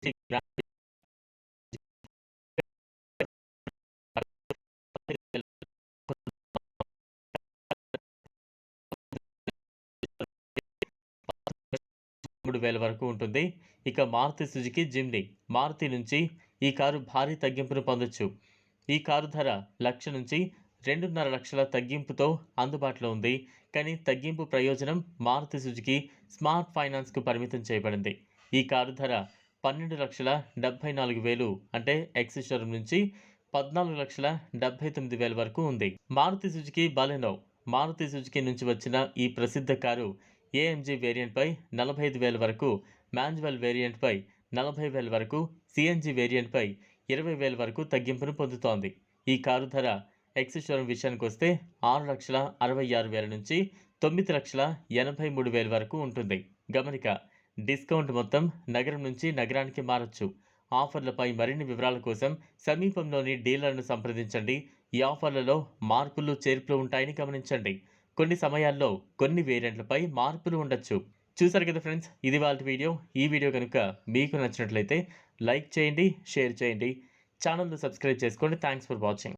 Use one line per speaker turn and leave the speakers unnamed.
3,000 వరకు ఉంటుంది. ఇక మారుతి సుజుకి జిమ్నీ. మారుతి నుంచి ఈ కారు భారీ తగ్గింపును పొందొచ్చు. ఈ కారు ధర 1,00,000 నుంచి 2,5 లక్షల తగ్గింపుతో అందుబాటులో ఉంది. కానీ తగ్గింపు ప్రయోజనం మారుతి సుజుకి స్మార్ట్ ఫైనాన్స్‌కు పరిమితం చేయబడింది. ఈ కారు ధర 12,74,000 అంటే ఎక్స్ షోరూమ్ నుంచి 14,79,000 వరకు ఉంది. Maruti Suzuki Baleno. Maruti Suzuki నుంచి వచ్చిన ఈ ప్రసిద్ధ కారు ఏఎంజీ వేరియంట్‌పై 45,000 వరకు, మాన్యువల్ వేరియంట్‌పై 40,000 వరకు, సీఎన్జీ వేరియంట్‌పై 20,000 వరకు తగ్గింపును పొందుతోంది. ఈ కారు ధర ఎక్స్ షోరూమ్ విషయానికొస్తే 6,66,000 నుంచి 9,83,000 వరకు ఉంటుంది. గమనిక, డిస్కౌంట్ మొత్తం నగరం నుంచి నగరానికి మారొచ్చు. ఆఫర్లపై మరిన్ని వివరాల కోసం సమీపంలోని డీలర్‌ను సంప్రదించండి. ఈ ఆఫర్లలో మార్పులు, చేర్పులు ఉంటాయని గమనించండి. కొన్ని సమయాల్లో కొన్ని వేరియంట్లపై మార్పులు ఉండొచ్చు. చూసారు కదా ఫ్రెండ్స్, ఇది ఇవాల్టి వీడియో. ఈ వీడియో కనుక మీకు నచ్చినట్లయితే లైక్ చేయండి, షేర్ చేయండి. ఛానల్‌ను సబ్స్క్రైబ్ చేసుకోండి. Thanks for watching.